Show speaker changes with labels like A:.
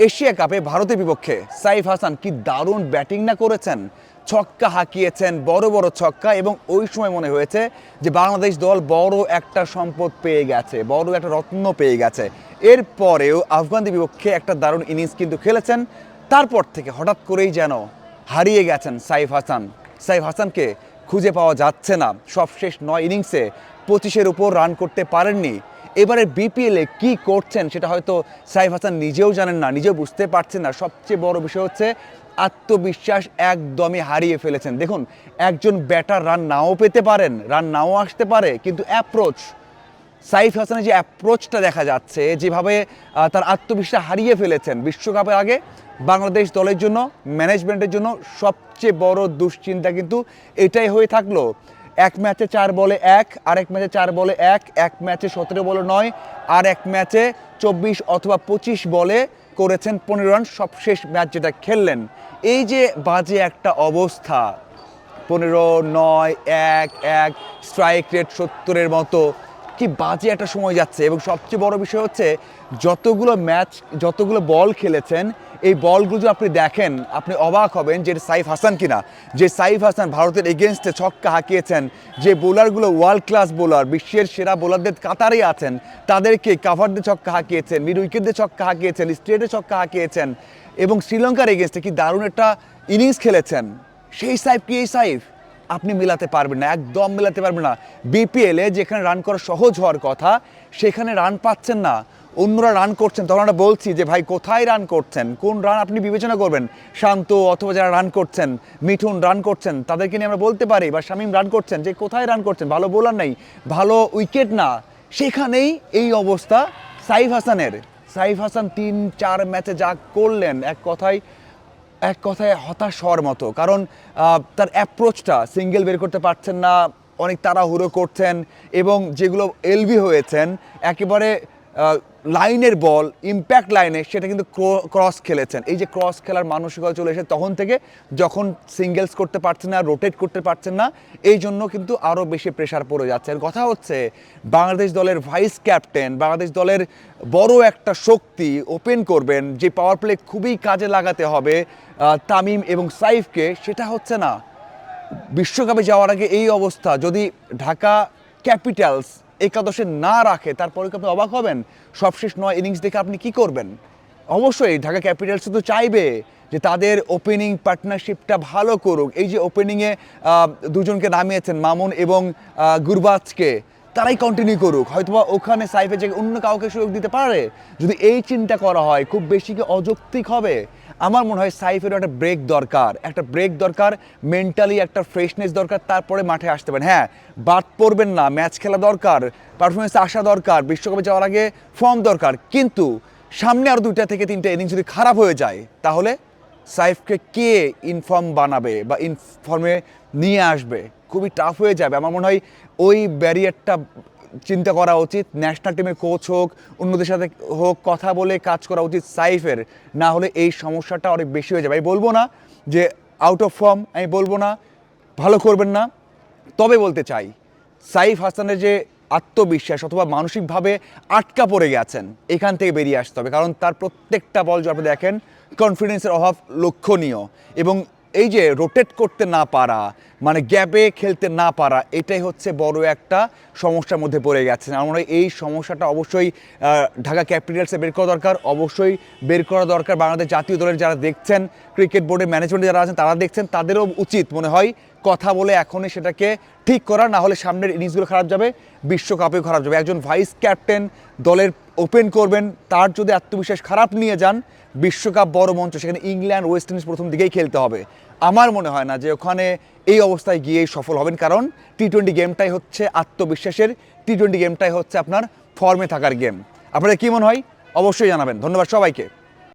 A: Asia কাপে ভারতের বিপক্ষে সাইফ হাসান কি দারুণ ব্যাটিং না করেছেন, ছক্কা হাঁকিয়েছেন, বড় বড় ছক্কা। এবং ওই সময় মনে হয়েছে যে বাংলাদেশ দল বড় একটা সম্পদ পেয়ে গেছে, বড় একটা রত্ন পেয়ে গেছে। এরপরেও আফগানদের বিপক্ষে একটা দারুণ ইনিংস কিন্তু খেলেছেন। তারপর থেকে হঠাৎ করেই যেন হারিয়ে গেছেন সাইফ হাসান। সাইফ হাসানকে খুঁজে পাওয়া যাচ্ছে না। সবশেষ 9 ইনিংসে 25-এর উপর রান করতে পারেননি। এবারে বিপিএলে কি করছেন সেটা হয়তো সাইফ হাসান নিজেও জানেন না, নিজেও বুঝতে পারছেন না। সবচেয়ে বড় বিষয় হচ্ছে আত্মবিশ্বাস একদমই হারিয়ে ফেলেছেন। দেখুন, একজন ব্যাটার রান নাও পেতে পারেন, রান নাও আসতে পারে, কিন্তু অ্যাপ্রোচ, সাইফ হাসানের যে অ্যাপ্রোচটা দেখা যাচ্ছে, যেভাবে তার আত্মবিশ্বাস হারিয়ে ফেলেছেন বিশ্বকাপের আগে, বাংলাদেশ দলের জন্য, ম্যানেজমেন্টের জন্য সবচেয়ে বড় দুশ্চিন্তা কিন্তু এটাই হয়ে থাকলো। এক ম্যাচে 4 বলে 1, আরেক ম্যাচে 4 বলে 1, এক ম্যাচে 17 বলে 9, আর এক ম্যাচে 24 অথবা 25 বলে করেছেন 15 রান সবশেষ ম্যাচ যেটা খেললেন। এই যে বাজে একটা অবস্থা, 15, 9, 1, 1, স্ট্রাইক রেট 70-এর মতো, কি বাজে একটা সময় যাচ্ছে। এবং সবচেয়ে বড় বিষয় হচ্ছে যতগুলো ম্যাচ, যতগুলো বল খেলেছেন, এই বলগুলো যদি আপনি দেখেন আপনি অবাক হবেন যে সাইফ হাসান কিনা। যে সাইফ হাসান ভারতের এগেনস্টে ছক্কা হাঁকিয়েছেন, যে বোলারগুলো ওয়ার্ল্ড ক্লাস বোলার, বিশ্বের সেরা বোলারদের কাতারে আছেন, তাদেরকে কাভার দিয়ে ছক্কা হাঁকিয়েছেন, মিড উইকেট দিয়ে ছক্কা হাঁকিয়েছেন, স্ট্রেটে ছক্কা হাঁকিয়েছেন, এবং শ্রীলঙ্কার এগেনস্টে কি দারুণ একটা ইনিংস খেলেছেন। সেই সাইফ কি এই সাইফ? আপনি মেলাতে পারবেন না, একদম মেলাতে পারবেন না। বিপিএলে যেখানে রান করা সহজ হওয়ার কথা, সেখানে রান পাচ্ছেন না। অন্যরা রান করছেন, তখন আমরা বলছি যে ভাই কোথায় রান করছেন, কোন রান আপনি বিবেচনা করবেন। শান্ত অথবা যারা রান করছেন, মিঠুন রান করছেন, তাদেরকে নিয়ে আমরা বলতে পারি, বা শামীম রান করছেন, যে কোথায় রান করছেন, ভালো বোলার নেই, ভালো উইকেট না। সেখানেই এই অবস্থা সাইফ হাসানের। সাইফ হাসান 3-4 ম্যাচে যা করলেন, এক কথায় হতাশ হওয়ার মতো। কারণ তার অ্যাপ্রোচটা, সিঙ্গেল বের করতে পারছেন না, অনেক তাড়াহুড়ো করছেন, এবং যেগুলো এলবি হয়েছেন একেবারে লাইনের বল, ইম্প্যাক্ট লাইনে, সেটা কিন্তু ক্রস খেলেছেন। এই যে ক্রস খেলার মানসিকতা চলে এসে তখন থেকে, যখন সিঙ্গেলস করতে পারছেন না, রোটেট করতে পারছেন না, এই জন্য কিন্তু আরও বেশি প্রেশার পড়ে যাচ্ছে। আর কথা হচ্ছে বাংলাদেশ দলের ভাইস ক্যাপ্টেন, বাংলাদেশ দলের বড় একটা শক্তি ওপেন করবেন, যে পাওয়ার প্লে খুবই কাজে লাগাতে হবে তামিম এবং সাইফকে, সেটা হচ্ছে না। বিশ্বকাপে যাওয়ার আগে এই অবস্থা, যদি ঢাকা ক্যাপিটালস একাদশে না রাখে, তারপরে কি আপনি অবাক হবেন? সবশেষ 9 ইনিংস দেখে আপনি কি করবেন? অবশ্যই ঢাকা ক্যাপিটালস তো চাইবে যে তাদের ওপেনিং পার্টনারশিপটা ভালো করুক। এই যে ওপেনিংয়ে দুজনকে নামিয়েছেন, মামুন এবং গুরবাজকে, তারাই কন্টিনিউ করুক। হয়তোবা ওখানে সাইফের জায়গায় অন্য কাউকে সুযোগ দিতে পারে। যদি এই চিন্তা করা হয়, খুব বেশি কি অযৌক্তিক হবে? আমার মনে হয় সাইফেরও একটা ব্রেক দরকার, একটা ব্রেক দরকার, মেন্টালি একটা ফ্রেশনেস দরকার, তারপরে মাঠে আসতে পারেন। হ্যাঁ, বাদ পড়বেন না, ম্যাচ খেলা দরকার, পারফরমেন্সে আসা দরকার, বিশ্বকাপে যাওয়ার আগে ফর্ম দরকার, কিন্তু সামনে আরও 2টা থেকে 3টা ইনিংস যদি খারাপ হয়ে যায়, তাহলে সাইফকে কে ইনফর্ম বানাবে বা ইনফর্মে নিয়ে আসবে? খুবই টাফ হয়ে যাবে। আমার মনে হয় ওই ব্যারিয়ারটা চিন্তা করা উচিত। ন্যাশনাল টিমের কোচ হোক, অন্যদের সাথে হোক, কথা বলে কাজ করা উচিত সাইফের। না হলে এই সমস্যাটা অনেক বেশি হয়ে যাবে। আমি বলবো না যে আউট অফ ফর্ম, আমি বলবো না ভালো করবেন না, তবে বলতে চাই সাইফ হাসানের যে আত্মবিশ্বাস অথবা মানসিকভাবে আটকা পড়ে গেছেন, এখান থেকে বেরিয়ে আসতে হবে। কারণ তার প্রত্যেকটা বল যদি আপনি দেখেন, কনফিডেন্সের অভাব লক্ষণীয়। এবং এই যে রোটেট করতে না পারা, মানে গ্যাপে খেলতে না পারা, এটাই হচ্ছে বড় একটা সমস্যার মধ্যে পড়ে গেছে। আমার মনে হয় এই সমস্যাটা অবশ্যই ঢাকা ক্যাপিটালসে বের করা দরকার, অবশ্যই বের করা দরকার। বাংলাদেশ জাতীয় দলের যারা দেখছেন, ক্রিকেট বোর্ডের ম্যানেজমেন্টে যারা আছেন, তারা দেখছেন, তাদেরও উচিত মনে হয় কথা বলে এখনই সেটাকে ঠিক করা। না হলে সামনের ইনিংসগুলো খারাপ যাবে, বিশ্বকাপেও খারাপ যাবে। একজন ভাইস ক্যাপ্টেন দলের ওপেন করবেন, তার যদি আত্মবিশ্বাস খারাপ নিয়ে যান, বিশ্বকাপ বড় মঞ্চ, সেখানে ইংল্যান্ড, ওয়েস্ট ইন্ডিজ প্রথম দিকেই খেলতে হবে। আমার মনে হয় না যে ওখানে এই অবস্থায় গিয়েই সফল হবেন। কারণ টি-20 গেমটাই হচ্ছে আত্মবিশ্বাসের, টি-20 গেমটাই হচ্ছে আপনার ফর্মে থাকার গেম। আপনাদের কী মনে হয় অবশ্যই জানাবেন। ধন্যবাদ সবাইকে।